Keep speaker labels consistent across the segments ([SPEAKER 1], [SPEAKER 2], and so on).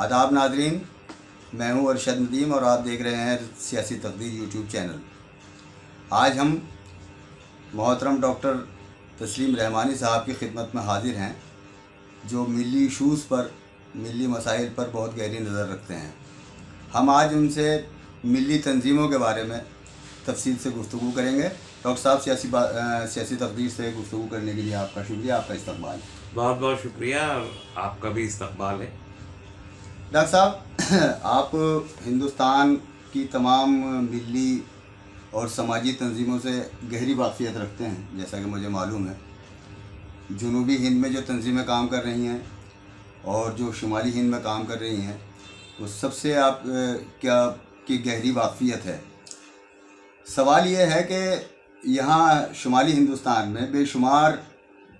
[SPEAKER 1] आदाब नाजरीन, मैं हूं अरशद नदीम और आप देख रहे हैं सियासी तकदीर यूट्यूब चैनल। आज हम मोहतरम डॉक्टर तस्लीम रहमानी साहब की खिदमत में हाजिर हैं, जो मिली इशूज़ पर, मिली मसाइल पर बहुत गहरी नज़र रखते हैं। हम आज उनसे मिली तंजीमों के बारे में तफसील से गुफ्तगू करेंगे। डॉक्टर साहब, सियासी तकदीर से गुफ्तगू करने के लिए आपका शुक्रिया, आपका इस्तकबाल।
[SPEAKER 2] बहुत बहुत शुक्रिया, आपका भी इस्तकबाल है।
[SPEAKER 1] डॉक्टर साहब, आप हिंदुस्तान की तमाम मिली और समाजी तंजीमों से गहरी वाक़फ़ियत रखते हैं, जैसा कि मुझे मालूम है। जनूबी हिंद में जो तंजीमें काम कर रही हैं और जो शुमाली हिंद में काम कर रही हैं, वो सबसे आप क्या की गहरी वाक़फ़ियत है। सवाल ये है कि यहाँ शुमाली हिंदुस्तान में बेशुमार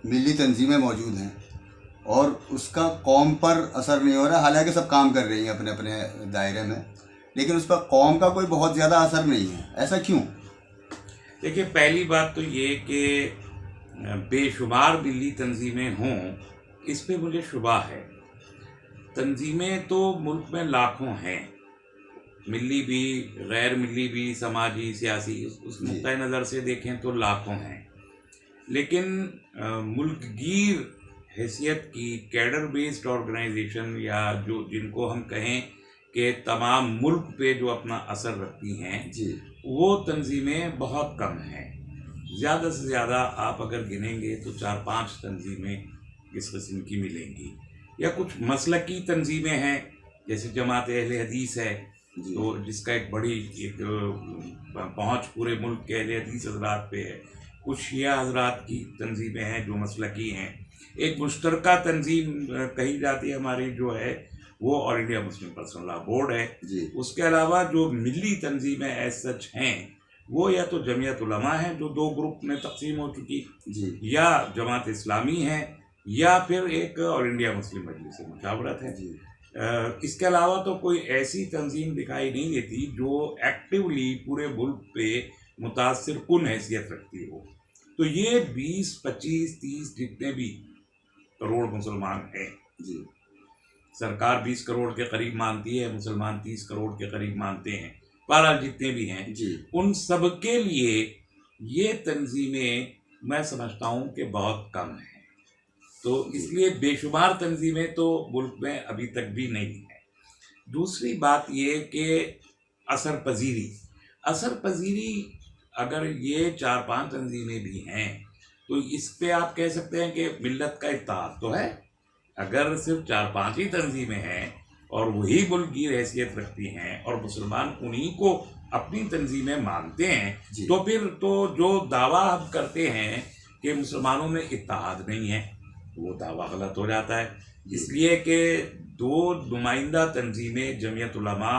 [SPEAKER 1] मिली तंजीमें मौजूद हैं और उसका कौम पर असर नहीं हो रहा। हालांकि सब काम कर रही हैं अपने अपने दायरे में, लेकिन उस पर कौम का कोई बहुत ज़्यादा असर नहीं है। ऐसा क्यों?
[SPEAKER 2] देखिए, पहली बात तो ये कि बेशुमार मिली तंजीमें हों, इस पे मुझे शुबा है। तंजीमें तो मुल्क में लाखों हैं, मिली भी, गैर मिली भी, समाजी, सियासी, उस नुक्ता नज़र से देखें तो लाखों हैं। लेकिन मुल्कगीर हैसियत की कैडर बेस्ड ऑर्गेनाइजेशन, या जो जिनको हम कहें कि तमाम मुल्क पे जो अपना असर रखती हैं
[SPEAKER 1] जी,
[SPEAKER 2] वो तंजीमें बहुत कम हैं। ज़्यादा से ज़्यादा आप अगर गिनेंगे तो 4-5 तंजीमें इस किस्म की मिलेंगी, या कुछ मसलकी तंजीमें हैं, जैसे जमात अहले हदीस है, तो जिसका एक बड़ी पहुँच पूरे मुल्क के अहले हदीस हजरात पे है। कुछ शिया हजरात की तंजीमें हैं जो मसलकी हैं। एक मुश्तरका तंजीम कही जाती है हमारी जो है, वो all India Muslim personal law board है। उसके अलावा जो मिली तंजीमें एज सच हैं, वो या तो जमीयत उलमा है जो 2 ग्रुप में तकसीम हो चुकी, या जमात इस्लामी है, या फिर एक ऑल इंडिया मुस्लिम मजलिस मुशावरत है। इसके अलावा तो कोई ऐसी तंजीम दिखाई नहीं देती जो एक्टिवली पूरे मुल्क पे मुतासिर कुन हैसियत रखती हो। तो ये 20, 25, 30 जितने भी करोड़ मुसलमान हैं, सरकार 20 करोड़ के करीब मानती है, मुसलमान 30 करोड़ के करीब मानते हैं, बहरहाल जितने भी हैं, उन सब के लिए ये तंजीमें मैं समझता हूँ कि बहुत कम हैं। तो इसलिए बेशुमार तंजीमें तो मुल्क में अभी तक भी नहीं है। दूसरी बात ये कि असर पजीरी अगर ये 4-5 तंजीमें भी हैं, तो इस पे आप कह सकते हैं कि मिल्लत का इत्तेहाद तो है। अगर सिर्फ 4-5 ही तंजीमें हैं और वही मुल्कगीर हैसियत रखती हैं और मुसलमान उन्हीं को अपनी तंजीमें मानते हैं, तो फिर तो जो दावा हम करते हैं कि मुसलमानों में इत्तेहाद नहीं है, वो दावा गलत हो जाता है। इसलिए कि 2 नुमाइंदा तंजीमें, जमीयत उलमा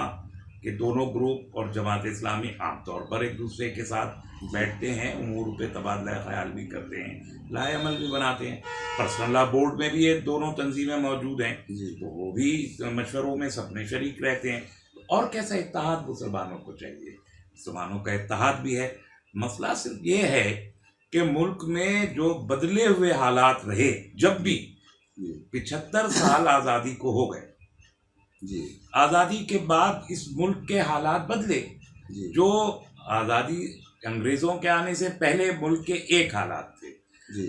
[SPEAKER 2] के दोनों ग्रुप और जमात इस्लामी, आमतौर पर एक दूसरे के साथ बैठते हैं, उमूर पे तबादला ख्याल भी करते हैं, लाए अमल भी बनाते हैं। पर्सनल लॉ बोर्ड में भी ये दोनों तंजीमें मौजूद हैं, तो वो भी मशवरों में सबने शरीक रहते हैं। और कैसा इत्तेहाद मुसलमानों को चाहिए? मुसलमानों का इत्तेहाद भी है। मसला सिर्फ ये है कि मुल्क में जो बदले हुए हालात रहे, जब भी 75 साल आज़ादी को हो गए, आज़ादी के बाद इस मुल्क के हालात बदले। जो आज़ादी अंग्रेज़ों के आने से पहले मुल्क के एक हालात थे,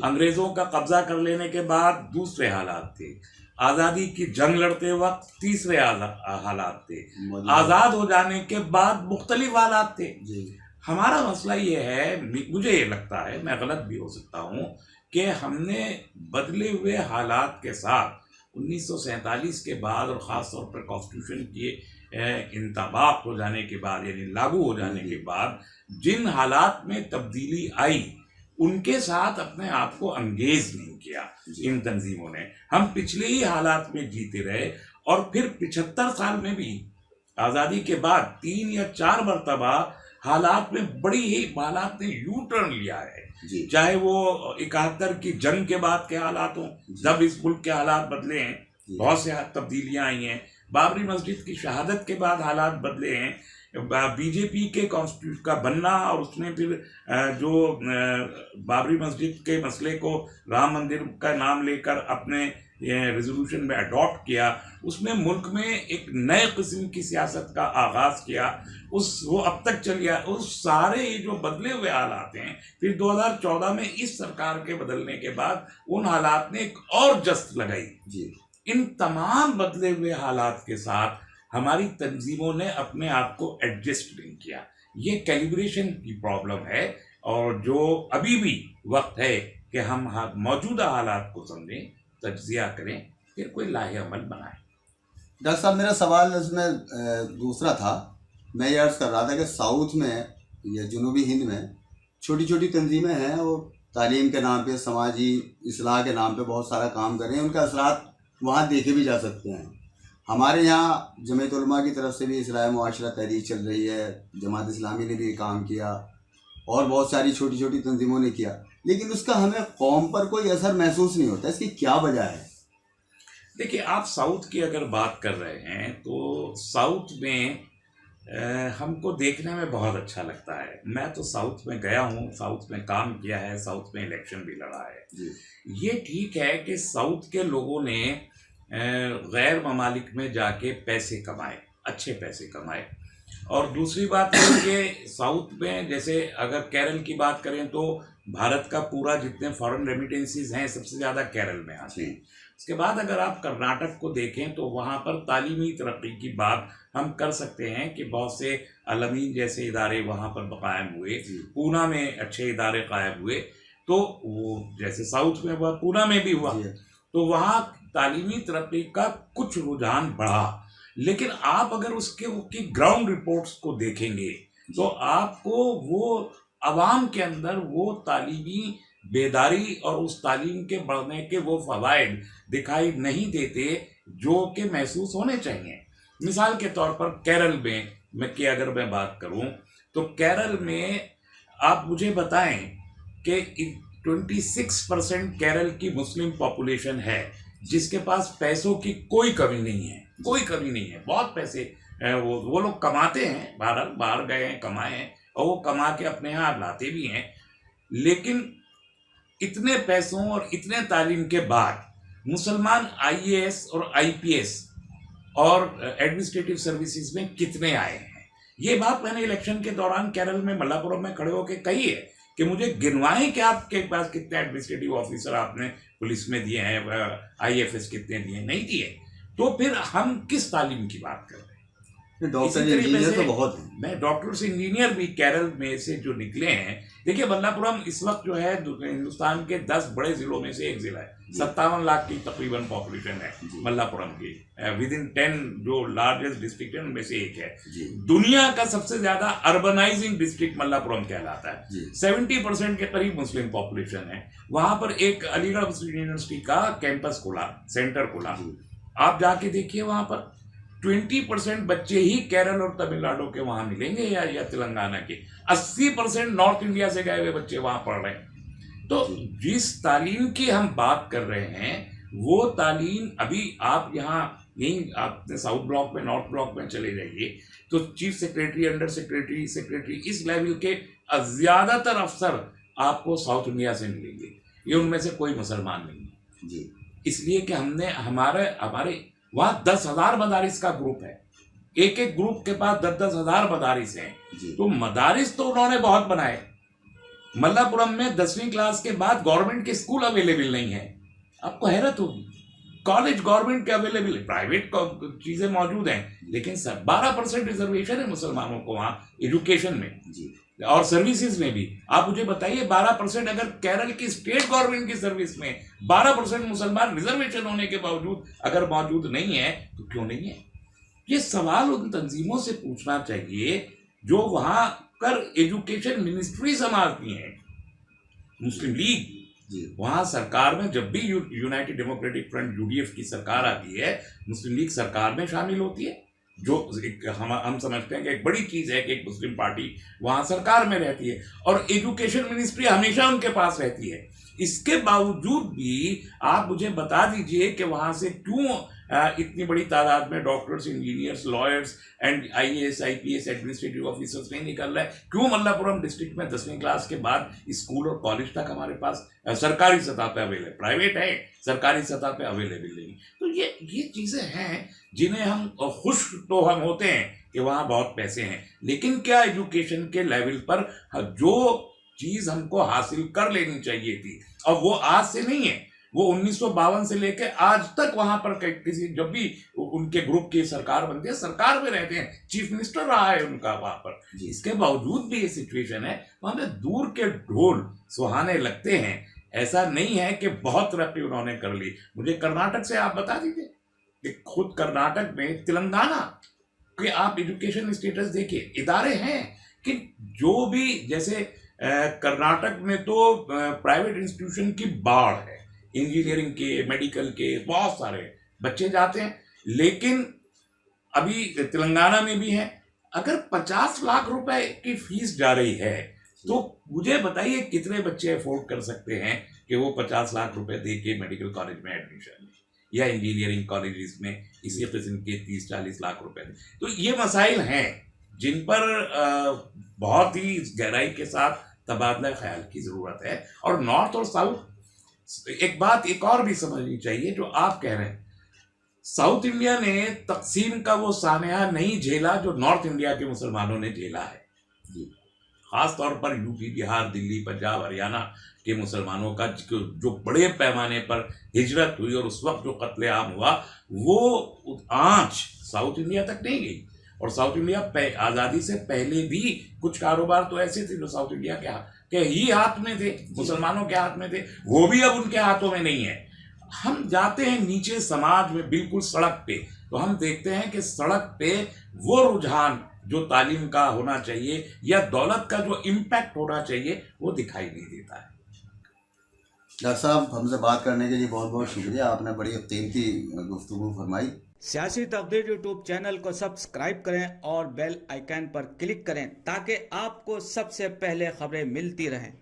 [SPEAKER 2] अंग्रेज़ों का कब्जा कर लेने के बाद दूसरे हालात थे, आज़ादी की जंग लड़ते वक्त तीसरे हालात थे, आज़ाद हो जाने के बाद मुख्तलिफ हालात थे। हमारा मसला ये है, मुझे ये लगता है, मैं गलत भी हो सकता हूँ, कि हमने बदले हुए हालात के साथ 1947 के बाद और ख़ास तौर पर कॉन्स्टिट्यूशन के इंतबाक हो जाने के बाद, यानी लागू हो जाने के बाद जिन हालात में तब्दीली आई, उनके साथ अपने आप को अंगेज नहीं किया इन तंजीमों ने। हम पिछले ही हालात में जीते रहे और फिर 75 साल में भी आज़ादी के बाद 3 या 4 मरतबा हालात में बड़ी ही हालात ने यू टर्न लिया है। चाहे वो 71 की जंग के बाद के हालात हों, जब इस मुल्क के हालात बदले हैं, बहुत से तब्दीलियां आई हैं। बाबरी मस्जिद की शहादत के बाद हालात बदले हैं। बीजेपी के कॉन्स्टिट्यूशन का बनना और उसने फिर जो बाबरी मस्जिद के मसले को राम मंदिर का नाम लेकर अपने रेजोल्यूशन में अडॉप्ट किया, उसने मुल्क में एक नए किस्म की सियासत का आगाज किया, वो अब तक चल गया। उस सारे जो बदले हुए हालात हैं, फिर 2014 में इस सरकार के बदलने के बाद उन हालात ने एक और जस्त लगाई
[SPEAKER 1] जी।
[SPEAKER 2] इन तमाम बदले हुए हालात के साथ हमारी तंजीमों ने अपने आप को एडजस्ट नहीं किया। ये कैलिब्रेशन की प्रॉब्लम है, और जो अभी भी वक्त है कि हम मौजूदा हालात को समझें, तज्जिया करें, फिर कोई लाहे अमल बनाएं।
[SPEAKER 1] डॉक्टर साहब, मेरा सवाल इसमें दूसरा था। मैं ये अर्ज़ कर रहा था कि साउथ में या जनूबी हिंद में छोटी छोटी तंजीमें हैं, वो तालीम के नाम पे, समाजी इस्लाह के नाम पे बहुत सारा काम कर रहे हैं। उनके असरात वहाँ देखे भी जा सकते हैं। हमारे यहाँ जमीयत उलमा की तरफ से भी इस्लाह मुआशरा तहरीक चल रही है, जमात इस्लामी ने भी काम किया और बहुत सारी छोटी छोटी तंजीमों ने किया, लेकिन उसका हमें कौम पर कोई असर महसूस नहीं होता। इसकी क्या वजह है?
[SPEAKER 2] देखिए, आप साउथ की अगर बात कर रहे हैं तो साउथ में हमको देखने में बहुत अच्छा लगता है। मैं तो साउथ में गया हूँ, साउथ में काम किया है, साउथ में इलेक्शन भी लड़ा है
[SPEAKER 1] जी।
[SPEAKER 2] ये ठीक है कि साउथ के लोगों ने गैर ममालिक में जाके पैसे कमाए, अच्छे पैसे कमाए। और दूसरी बात है कि साउथ में, जैसे अगर केरल की बात करें तो भारत का पूरा जितने फॉरेन रेमिटेंसीज हैं सबसे ज़्यादा केरल में आते हैं। उसके बाद अगर आप कर्नाटक को देखें तो वहाँ पर तालीमी तरक्की की बात हम कर सकते हैं कि बहुत से अलमीन जैसे इदारे वहाँ पर कायम हुए, पूना में अच्छे इदारे कायम हुए। तो वो जैसे साउथ में हुआ, पूना में भी हुआ, तो वहाँ तालीमी तरक्की का कुछ रुझान बढ़ा। लेकिन आप अगर उसकी ग्राउंड रिपोर्ट्स को देखेंगे तो आपको वो अवाम के अंदर वो तालीमी बेदारी और उस तालीम के बढ़ने के वो फ़वाइद दिखाई नहीं देते जो कि महसूस होने चाहिए। मिसाल के तौर पर केरल में की अगर मैं बात करूं तो केरल में आप मुझे बताएं कि 26% केरल की मुस्लिम पॉपुलेशन है, जिसके पास पैसों की कोई कमी नहीं है, कोई कमी नहीं है। बहुत पैसे वो लोग कमाते हैं, बाहर गए हैं, कमाए हैं, और वो कमा के अपने यहाँ लाते भी हैं। लेकिन इतने पैसों और इतने तालीम के बाद मुसलमान आईएएस और आईपीएस और एडमिनिस्ट्रेटिव सर्विसेज में कितने आए हैं? ये बात मैंने इलेक्शन के दौरान केरल में मल्लापुरम में खड़े होकर कही है कि मुझे गिनवाएं कि आपके पास कितने एडमिनिस्ट्रेटिव ऑफिसर आपने पुलिस में दिए हैं, आईएफएस कितने दिए, नहीं दिए। तो फिर हम किस तालीम की बात कर रहे हैं?
[SPEAKER 1] डॉक्टर इंजीनियर तो बहुत हैं।
[SPEAKER 2] मैं डॉक्टर से इंजीनियर भी केरल में से जो निकले हैं, देखिए मल्लापुरम इस वक्त जो है हिंदुस्तान के 10 बड़े जिलों में से एक जिला है। 57 लाख की तकरीबन पॉपुलेशन है मल्लापुरम की, विद इन 10 जो लार्जेस्ट डिस्ट्रिक्ट है उनमें से एक है। दुनिया का सबसे ज्यादा अर्बनाइजिंग डिस्ट्रिक्ट मल्लापुरम कहलाता है। 70% के करीब मुस्लिम पॉपुलेशन है। वहां पर एक अलीगढ़ मुस्लिम यूनिवर्सिटी का कैंपस खुला, सेंटर खुला। आप जाके देखिए, वहां पर 20% बच्चे ही केरल और तमिलनाडु के वहां मिलेंगे या तेलंगाना के। 80% नॉर्थ इंडिया से गए हुए बच्चे वहां पढ़ रहे हैं। तो जिस तालीम की हम बात कर रहे हैं वो तालीम अभी आप यहाँ यहीं आपने साउथ ब्लॉक में, नॉर्थ ब्लॉक में चले जाइए तो chief secretary, under secretary, secretary, इस लेवल के ज्यादातर अफसर आपको साउथ इंडिया से मिलेंगे। ये उनमें से कोई मुसलमान नहीं है जी। इसलिए कि हमने हमारे वहाँ 10,000 मदारिस का ग्रुप है, एक एक ग्रुप के पास 10-10 हजार मदारिस हैं। तो मदारिस तो उन्होंने बहुत बनाए। मल्लापुरम में 10वीं क्लास के बाद गवर्नमेंट के स्कूल अवेलेबल नहीं है, आपको हैरत होगी। कॉलेज गवर्नमेंट के अवेलेबल, प्राइवेट चीजें मौजूद हैं, लेकिन 12% रिजर्वेशन है मुसलमानों को वहाँ एजुकेशन में और सर्विसेज में भी। आप मुझे बताइए 12% अगर केरल की स्टेट गवर्नमेंट की सर्विस में 12% मुसलमान रिजर्वेशन होने के बावजूद अगर मौजूद नहीं है तो क्यों नहीं है? ये सवाल उन तंजीमों से पूछना चाहिए जो वहां कर एजुकेशन मिनिस्ट्री संभालती है। मुस्लिम लीग वहां सरकार में, जब भी यूनाइटेड डेमोक्रेटिक फ्रंट यूडीएफ की सरकार आती है, मुस्लिम लीग सरकार में शामिल होती है, जो हम समझते हैं कि एक बड़ी चीज है कि एक मुस्लिम पार्टी वहां सरकार में रहती है और एजुकेशन मिनिस्ट्री हमेशा उनके पास रहती है। इसके बावजूद भी आप मुझे बता दीजिए कि वहां से क्यों इतनी बड़ी तादाद में doctors, engineers, lawyers and IAS, IPS, administrative officers नहीं निकल रहा है? क्यों मल्लापुरम डिस्ट्रिक्ट में 10वीं क्लास के बाद स्कूल और कॉलेज तक हमारे पास सरकारी सतह पे अवेलेबल, प्राइवेट है, सरकारी सतह पे अवेलेबल नहीं? तो ये चीज़ें हैं जिन्हें हम खुश तो हम होते हैं कि वहाँ बहुत पैसे हैं, लेकिन क्या एजुकेशन के लेवल पर जो चीज़ हमको हासिल कर लेनी चाहिए थी, और वो आज से नहीं है, वो 1952 से लेके आज तक वहां पर किसी, जब भी उनके ग्रुप की सरकार बनती है, सरकार में रहते हैं, चीफ मिनिस्टर रहा है उनका वहां पर, इसके बावजूद भी ये सिचुएशन है, वहां पे दूर के ढोल सुहाने लगते हैं। ऐसा नहीं है कि बहुत तरक्की उन्होंने कर ली। मुझे कर्नाटक से आप बता दीजिए कि खुद कर्नाटक में, तेलंगाना के आप एजुकेशन स्टेटस देखिए, इदारे हैं कि जो भी, जैसे कर्नाटक में तो प्राइवेट इंस्टीट्यूशन की बाढ़ है, इंजीनियरिंग के, मेडिकल के, बहुत सारे बच्चे जाते हैं, लेकिन अभी तेलंगाना में भी है। अगर 50 लाख रुपए की फीस जा रही है तो मुझे बताइए कितने बच्चे अफोर्ड कर सकते हैं कि वो 50 लाख रुपए दे के मेडिकल कॉलेज में एडमिशन ले, या इंजीनियरिंग कॉलेजेस में इसी किस्म के 30-40 लाख रुपए दे? तो ये मसाइल हैं जिन पर बहुत ही गहराई के साथ तबादला ख्याल की ज़रूरत है। और नॉर्थ और साउथ, एक बात एक और भी समझनी चाहिए जो आप कह रहे हैं, साउथ इंडिया ने तकसीम का वो सानहा नहीं झेला जो नॉर्थ इंडिया के मुसलमानों ने झेला है। खास तौर पर यूपी, बिहार, दिल्ली, पंजाब, हरियाणा के मुसलमानों का जो बड़े पैमाने पर हिजरत हुई और उस वक्त जो कत्लेआम हुआ, वो आंच साउथ इंडिया तक नहीं गई। और साउथ इंडिया आज़ादी से पहले भी कुछ कारोबार तो ऐसे थे जो साउथ इंडिया के ही हाथ में थे, मुसलमानों के हाथ में थे, वो भी अब उनके हाथों में नहीं है। हम जाते हैं नीचे समाज में, बिल्कुल सड़क पे, तो हम देखते हैं कि सड़क पे वो रुझान जो तालीम का होना चाहिए या दौलत का जो इम्पैक्ट होना चाहिए, वो दिखाई नहीं देता है।
[SPEAKER 1] डॉक्टर साहब, हमसे बात करने के लिए बहुत बहुत शुक्रिया, आपने बड़ी कीमती गुफ्तगू फरमाई।
[SPEAKER 3] सियासी तकदीर यूट्यूब चैनल को सब्सक्राइब करें और बेल आइकन पर क्लिक करें ताकि आपको सबसे पहले खबरें मिलती रहें।